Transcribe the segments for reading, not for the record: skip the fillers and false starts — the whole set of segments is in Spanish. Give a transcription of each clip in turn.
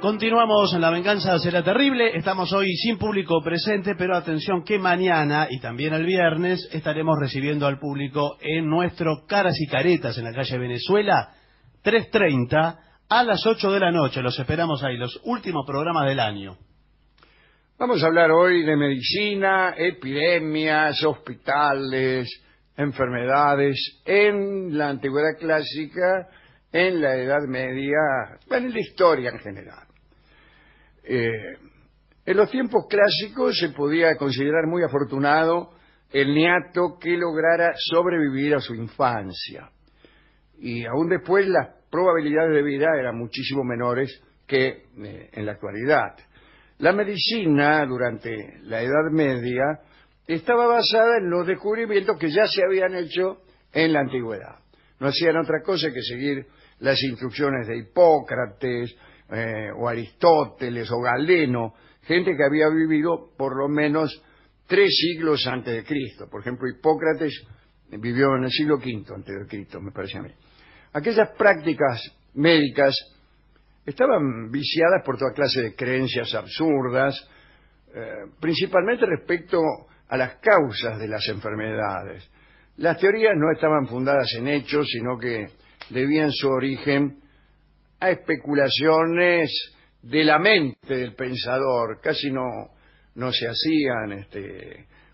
Continuamos en La Venganza Será Terrible. Estamos hoy sin público presente, pero atención que mañana y también el viernes estaremos recibiendo al público en nuestro Caras y Caretas en la calle Venezuela, 3:30 a las 8 de la noche. Los esperamos ahí, los últimos programas del año. Vamos a hablar hoy de medicina, epidemias, hospitales, enfermedades en la antigüedad clásica, en la Edad Media, en la historia en general. En los tiempos clásicos se podía considerar muy afortunado el niato que lograra sobrevivir a su infancia. Y aún después las probabilidades de vida eran muchísimo menores que en la actualidad. La medicina durante la Edad Media estaba basada en los descubrimientos que ya se habían hecho en la antigüedad. No hacían otra cosa que seguir las instrucciones de Hipócrates, o Aristóteles, o Galeno, gente que había vivido por lo menos 3 siglos antes de Cristo. Por ejemplo, Hipócrates vivió en el siglo V antes de Cristo, me parece a mí. Aquellas prácticas médicas estaban viciadas por toda clase de creencias absurdas, principalmente respecto a las causas de las enfermedades. Las teorías no estaban fundadas en hechos, sino que debían su origen a especulaciones de la mente del pensador. Casi no se hacían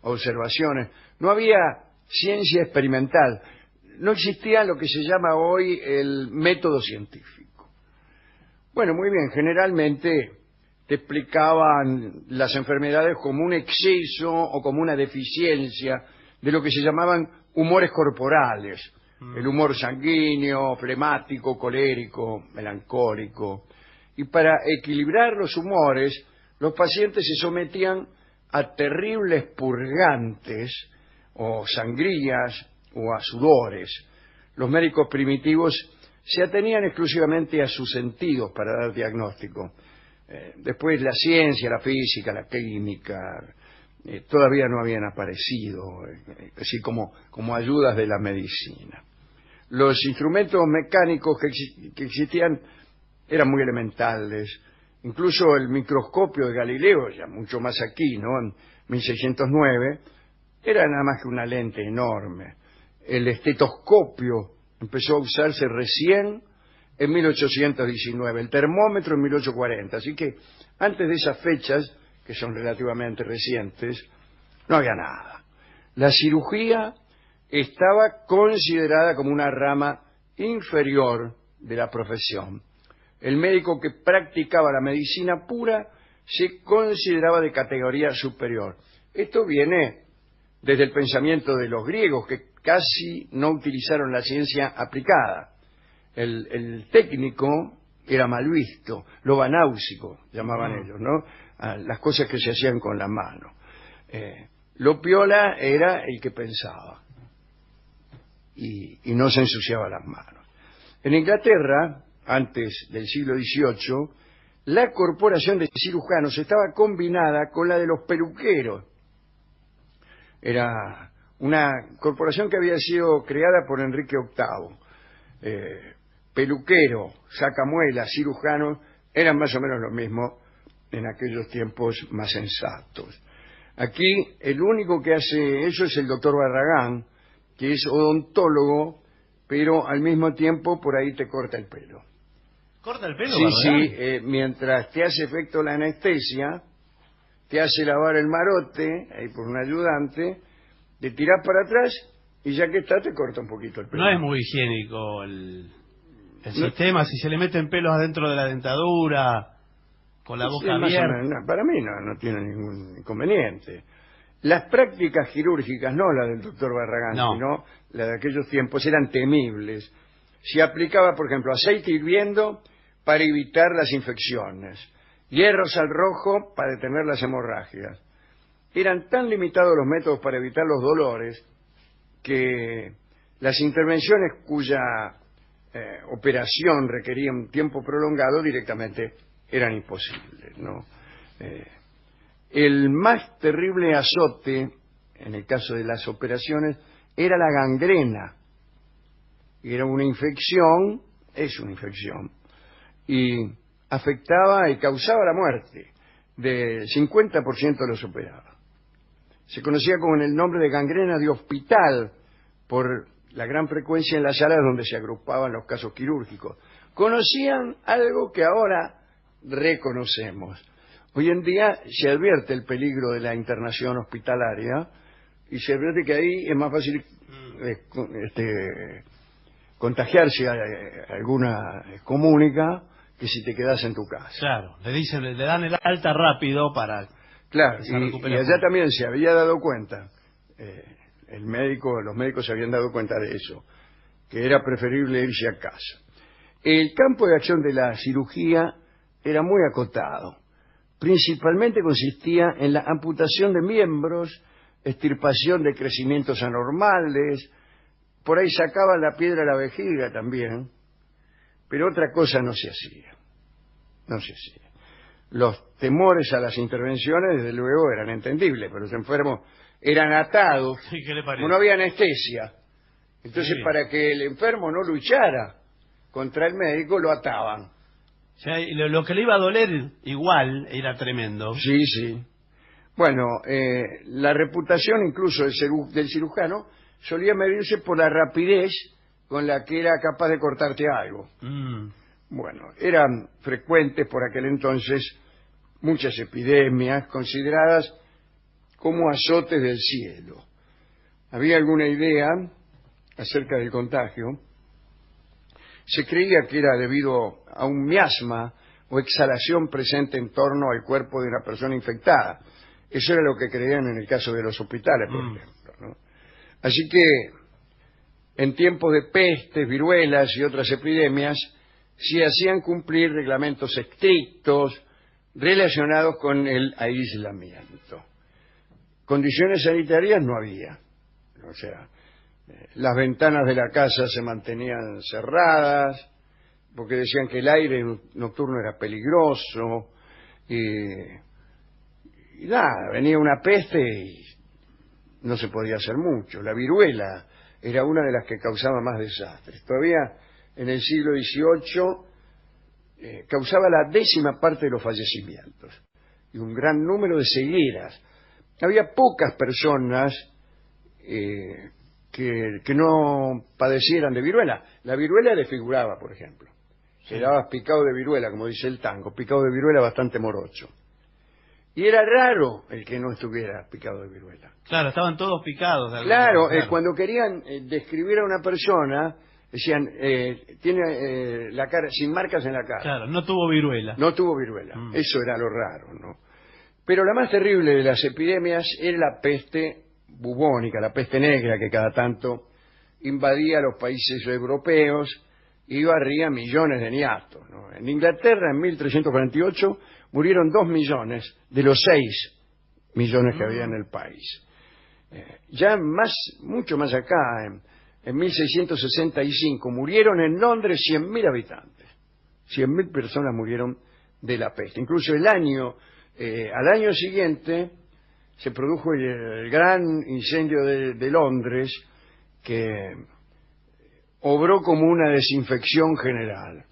observaciones. No había ciencia experimental. No existía lo que se llama hoy el método científico. Bueno, muy bien, generalmente te explicaban las enfermedades como un exceso o como una deficiencia de lo que se llamaban humores corporales. El humor sanguíneo, flemático, colérico, melancólico. Y para equilibrar los humores, los pacientes se sometían a terribles purgantes, o sangrías, o a sudores. Los médicos primitivos se atenían exclusivamente a sus sentidos para dar diagnóstico. Después la ciencia, la física, la química, todavía no habían aparecido, así como ayudas de la medicina. Los instrumentos mecánicos que existían eran muy elementales. Incluso el microscopio de Galileo, ya mucho más aquí, ¿no? En 1609, era nada más que una lente enorme. El estetoscopio empezó a usarse recién en 1819, el termómetro en 1840. Así que antes de esas fechas, que son relativamente recientes, no había nada. La cirugía estaba considerada como una rama inferior de la profesión. El médico que practicaba la medicina pura se consideraba de categoría superior. Esto viene desde el pensamiento de los griegos, que casi no utilizaron la ciencia aplicada. El técnico era mal visto, lo banáusico llamaban ellos, ¿no? Las cosas que se hacían con la mano. Lo piola era el que pensaba y no se ensuciaba las manos. En Inglaterra, antes del siglo XVIII, la corporación de cirujanos estaba combinada con la de los peluqueros. Era una corporación que había sido creada por Enrique VIII. Peluquero, sacamuelas, cirujanos, eran más o menos lo mismo en aquellos tiempos más sensatos. Aquí el único que hace eso es el doctor Barragán, que es odontólogo, pero al mismo tiempo por ahí te corta el pelo. ¿Corta el pelo, Sí, Barragán? sí, mientras te hace efecto la anestesia, te hace lavar el marote, ahí por un ayudante, te tirás para atrás y ya que está te corta un poquito el pelo. No es muy higiénico el sistema, si se le meten pelos adentro de la dentadura, con la boca abierta. No, para mí no tiene ningún inconveniente. Las prácticas quirúrgicas, no las del doctor Barragán, sino las de aquellos tiempos, eran temibles. Se aplicaba, por ejemplo, aceite hirviendo para evitar las infecciones, hierros al rojo para detener las hemorragias. Eran tan limitados los métodos para evitar los dolores que las intervenciones cuya operación requería un tiempo prolongado directamente eran imposibles, ¿no? El más terrible azote, en el caso de las operaciones, era la gangrena. Era una infección, es una infección, y afectaba y causaba la muerte del 50% de los operados. Se conocía con el nombre de gangrena de hospital por la gran frecuencia en las salas donde se agrupaban los casos quirúrgicos. Conocían algo que ahora reconocemos. Hoy en día se advierte el peligro de la internación hospitalaria y se advierte que ahí es más fácil contagiarse a alguna comunica que si te quedas en tu casa. Claro, le dan el alta rápido para... Claro, y allá también se había dado cuenta, los médicos se habían dado cuenta de eso, que era preferible irse a casa. El campo de acción de la cirugía era muy acotado. Principalmente consistía en la amputación de miembros, extirpación de crecimientos anormales, por ahí sacaban la piedra a la vejiga también, pero otra cosa no se hacía. No se hacía. Los temores a las intervenciones, desde luego, eran entendibles, pero los enfermos eran atados. Sí, ¿qué le parece? Como no había anestesia. Entonces, Sí. para que el enfermo no luchara contra el médico, lo ataban. O sea, lo que le iba a doler igual era tremendo. Sí, sí. Bueno, la reputación incluso del cirujano solía medirse por la rapidez con la que era capaz de cortarte algo. Bueno, eran frecuentes por aquel entonces muchas epidemias consideradas como azotes del cielo. ¿Había alguna idea acerca del contagio? Se creía que era debido a un miasma o exhalación presente en torno al cuerpo de una persona infectada. Eso era lo que creían en el caso de los hospitales, por ejemplo, ¿no? Así que, en tiempos de pestes, viruelas y otras epidemias, se hacían cumplir reglamentos estrictos relacionados con el aislamiento. Condiciones sanitarias no había. O sea, las ventanas de la casa se mantenían cerradas, porque decían que el aire nocturno era peligroso, y nada, venía una peste y no se podía hacer mucho. La viruela era una de las que causaba más desastres. Todavía en el siglo XVIII causaba la 10ª parte de los fallecimientos y un gran número de cegueras. Había pocas personas que no padecieran de viruela. La viruela desfiguraba, por ejemplo. Quedabas picado de viruela, como dice el tango, picado de viruela bastante morocho. Y era raro el que no estuviera picado de viruela. Claro, estaban todos picados. Claro, cuando querían describir a una persona, decían, tiene la cara sin marcas en la cara. Claro, no tuvo viruela. No tuvo viruela. Eso era lo raro, ¿no? Pero la más terrible de las epidemias era la peste bubónica, la peste negra, que cada tanto invadía los países europeos y barría millones de niatos, ¿no? En Inglaterra, en 1348, murieron 2 millones de los 6 millones que había en el país. Ya mucho más acá, en 1665, murieron en Londres 100.000 habitantes. 100.000 personas murieron de la peste. Incluso al año siguiente se produjo el gran incendio de Londres, que obró como una desinfección general.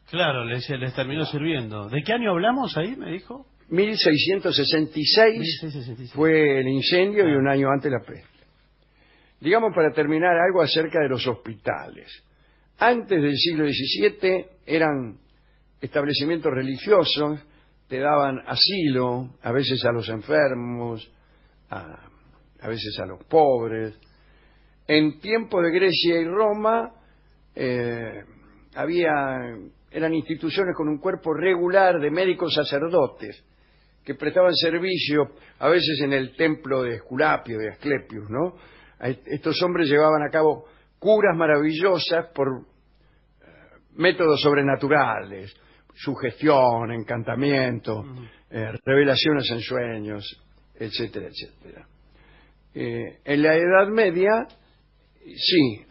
Claro, les terminó sirviendo. ¿De qué año hablamos ahí, me dijo? 1666 1666. fue el incendio y un año antes la peste. Digamos, para terminar, algo acerca de los hospitales. Antes del siglo XVII eran establecimientos religiosos, te daban asilo, a veces a los enfermos, a veces a los pobres. En tiempos de Grecia y Roma eran instituciones con un cuerpo regular de médicos sacerdotes que prestaban servicio a veces en el templo de Esculapio, de Asclepius, ¿no? Estos hombres llevaban a cabo curas maravillosas por métodos sobrenaturales, sugestión, encantamiento, revelaciones en sueños, etcétera, etcétera. En la Edad Media, sí,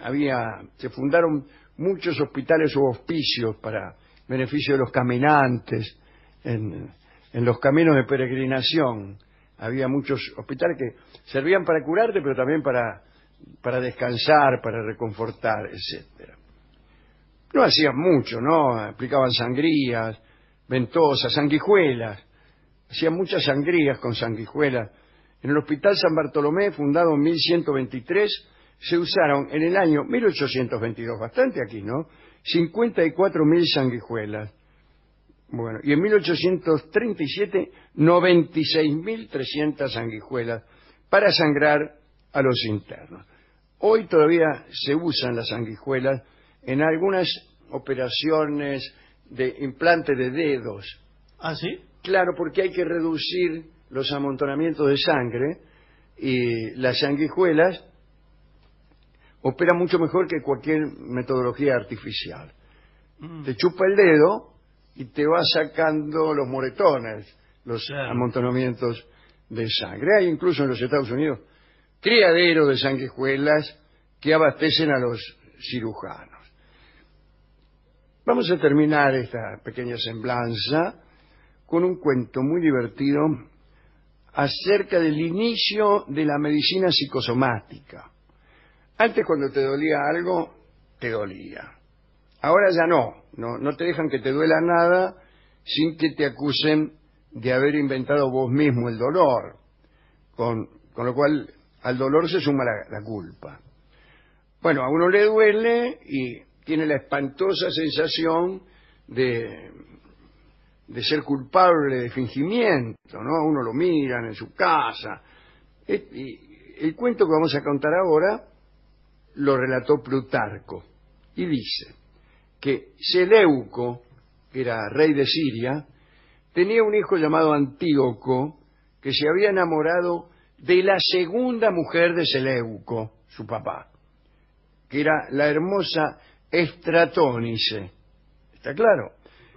se fundaron muchos hospitales u hospicios para beneficio de los caminantes. En los caminos de peregrinación había muchos hospitales que servían para curarte, pero también para descansar, para reconfortar, etcétera. No hacían mucho, ¿no? Aplicaban sangrías, ventosas, sanguijuelas. Hacían muchas sangrías con sanguijuelas. En el Hospital San Bartolomé, fundado en 1123, se usaron en el año 1822, bastante aquí, ¿no? 54.000 sanguijuelas. Bueno, y en 1837, 96.300 sanguijuelas para sangrar a los internos. Hoy todavía se usan las sanguijuelas en algunas operaciones de implante de dedos. ¿Ah, sí? Claro, porque hay que reducir los amontonamientos de sangre y las sanguijuelas operan mucho mejor que cualquier metodología artificial. Te chupa el dedo y te va sacando los moretones, los amontonamientos de sangre. Hay incluso en los Estados Unidos criaderos de sanguijuelas que abastecen a los cirujanos. Vamos a terminar esta pequeña semblanza con un cuento muy divertido acerca del inicio de la medicina psicosomática. Antes, cuando te dolía algo, te dolía. Ahora ya no te dejan que te duela nada sin que te acusen de haber inventado vos mismo el dolor, con lo cual al dolor se suma la culpa. Bueno, a uno le duele y tiene la espantosa sensación de ser culpable de fingimiento, ¿no? Uno lo miran en su casa. Y el cuento que vamos a contar ahora lo relató Plutarco y dice que Seleuco, que era rey de Siria, tenía un hijo llamado Antíoco que se había enamorado de la segunda mujer de Seleuco, su papá, que era la hermosa Estratónice. ¿Está claro?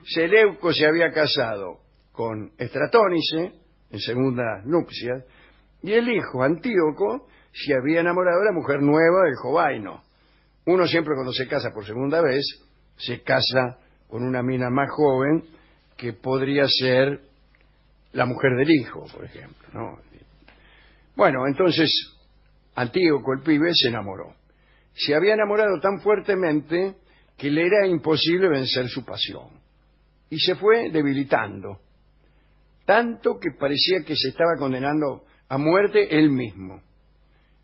Seleuco se había casado con Estratónice en segundas nupcias y el hijo Antíoco se había enamorado de la mujer nueva del Jovaino. Uno siempre cuando se casa por segunda vez se casa con una mina más joven que podría ser la mujer del hijo, por ejemplo, ¿no? Bueno, entonces Antíoco, el pibe, se enamoró. Se había enamorado tan fuertemente que le era imposible vencer su pasión. Y se fue debilitando, tanto que parecía que se estaba condenando a muerte él mismo,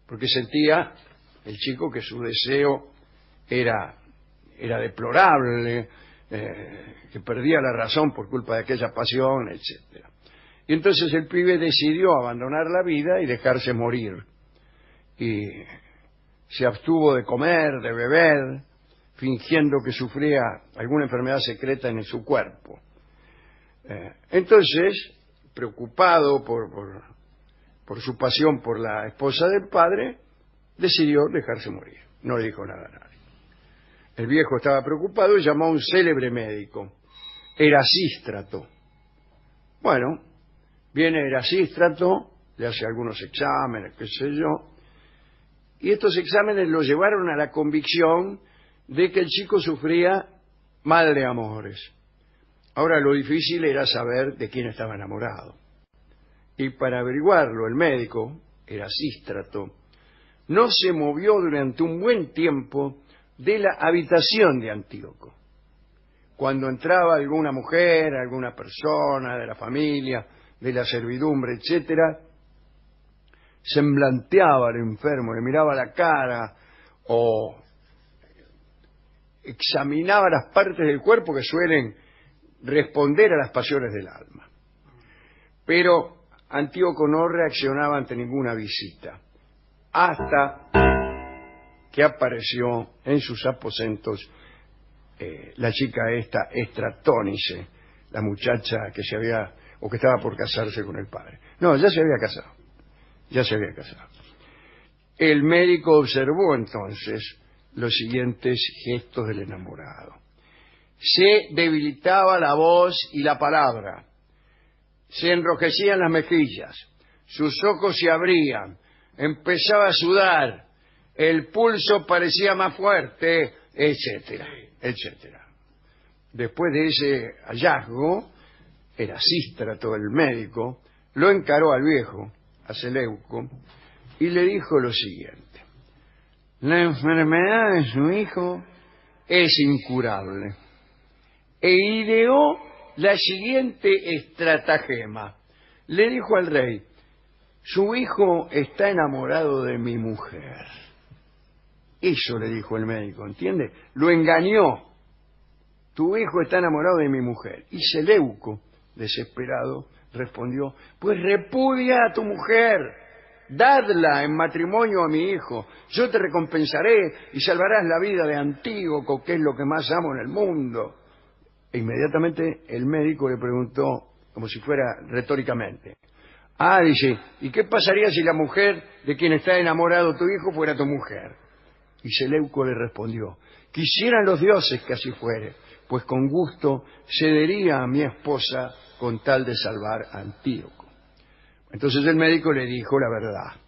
porque sentía el chico que su deseo era deplorable, que perdía la razón por culpa de aquella pasión, etc. Y entonces el pibe decidió abandonar la vida y dejarse morir. Y se abstuvo de comer, de beber, fingiendo que sufría alguna enfermedad secreta en su cuerpo. Entonces, preocupado por su pasión por la esposa del padre, decidió dejarse morir. No le dijo nada a nadie. El viejo estaba preocupado y llamó a un célebre médico, Erasístrato. Bueno, viene Erasístrato, le hace algunos exámenes, qué sé yo, y estos exámenes lo llevaron a la convicción de que el chico sufría mal de amores. Ahora lo difícil era saber de quién estaba enamorado. Y para averiguarlo, el médico, Erasístrato, no se movió durante un buen tiempo de la habitación de Antíoco. Cuando entraba alguna mujer, alguna persona de la familia, de la servidumbre, etcétera, semblanteaba al enfermo, le miraba la cara o examinaba las partes del cuerpo que suelen responder a las pasiones del alma. Pero Antíoco no reaccionaba ante ninguna visita, hasta que apareció en sus aposentos la chica esta, Estratónice, la muchacha que se había, o que estaba por casarse con el padre. No, ya se había casado. El médico observó entonces los siguientes gestos del enamorado. Se debilitaba la voz y la palabra, se enrojecían las mejillas, sus ojos se abrían, empezaba a sudar, el pulso parecía más fuerte, etcétera, etcétera. Después de ese hallazgo, Erasístrato, el médico, lo encaró al viejo, a Seleuco, y le dijo lo siguiente: la enfermedad de su hijo es incurable, e ideó la siguiente estratagema. Le dijo al rey: su hijo está enamorado de mi mujer. Eso le dijo el médico, ¿entiende? Lo engañó. Tu hijo está enamorado de mi mujer. Y Seleuco, desesperado, respondió: pues repudia a tu mujer, dadla en matrimonio a mi hijo, yo te recompensaré y salvarás la vida de Antíoco, que es lo que más amo en el mundo. E inmediatamente el médico le preguntó, como si fuera retóricamente: dice, ¿y qué pasaría si la mujer de quien está enamorado tu hijo fuera tu mujer? Y Seleuco le respondió: quisieran los dioses que así fuere, pues con gusto cedería a mi esposa con tal de salvar a Antíoco. Entonces el médico le dijo la verdad.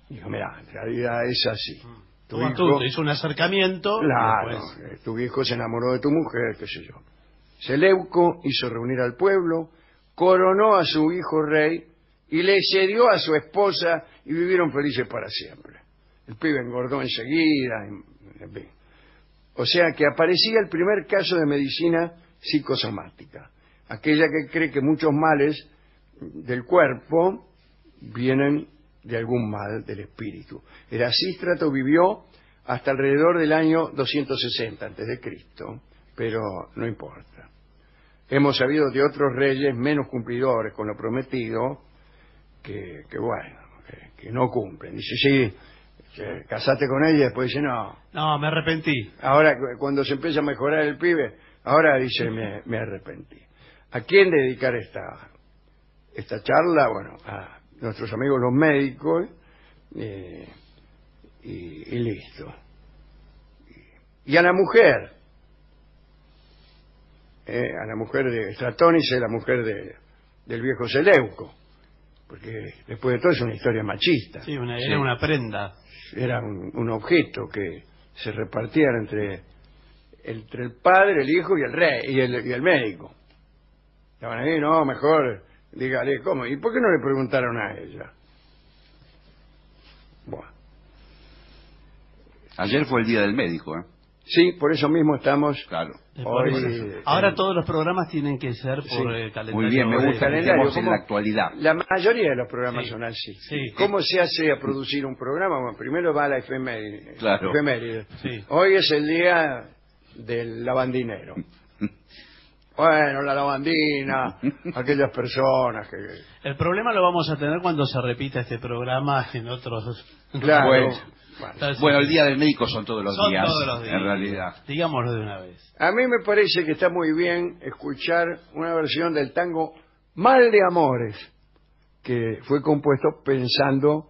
Dijo: mira, en realidad es así. Tu hijo hizo un acercamiento. Claro, tu hijo se enamoró de tu mujer, qué sé yo. Seleuco hizo reunir al pueblo, coronó a su hijo rey y le cedió a su esposa y vivieron felices para siempre. El pibe engordó enseguida, en fin. O sea que aparecía el primer caso de medicina psicosomática, aquella que cree que muchos males del cuerpo vienen de algún mal del espíritu. Erasístrato vivió hasta alrededor del año 260 a.C., pero no importa. Hemos sabido de otros reyes menos cumplidores con lo prometido que no cumplen. Dice: sí, casate con ella, y después dice: no, me arrepentí. Ahora, cuando se empieza a mejorar el pibe, ahora dice: me arrepentí. ¿A quién dedicar esta charla? Bueno, a nuestros amigos los médicos, y listo. Y a la mujer, a la mujer de Estratónice, la mujer del viejo Seleuco, porque después de todo es una historia machista. Sí, era una prenda. Era un objeto que se repartía entre el padre, el hijo y el rey y el médico. Estaban ahí: no, mejor dígale cómo. ¿Y por qué no le preguntaron a ella? Bueno. Ayer fue el día del médico, ¿eh? Sí, por eso mismo estamos. Claro. Hoy, ahora todos los programas tienen que ser por calendario. Muy bien, me gusta que estemos en la actualidad. La mayoría de los programas son así. Sí. ¿Cómo se hace a producir un programa? Bueno, primero va a la efeméride. Claro. Sí. Hoy es el día del lavandinero. Bueno, la lavandina, aquellas personas que... El problema lo vamos a tener cuando se repita este programa en otros... Claro. Bueno, el día del médico son todos los días. Son todos los días. En realidad. Digámoslo de una vez. A mí me parece que está muy bien escuchar una versión del tango Mal de Amores, que fue compuesto pensando,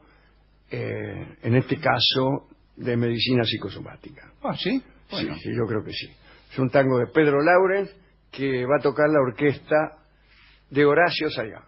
en este caso, de medicina psicosomática. ¿Sí? Bueno. Sí, yo creo que sí. Es un tango de Pedro Laurens que va a tocar la orquesta de Horacio Sayá.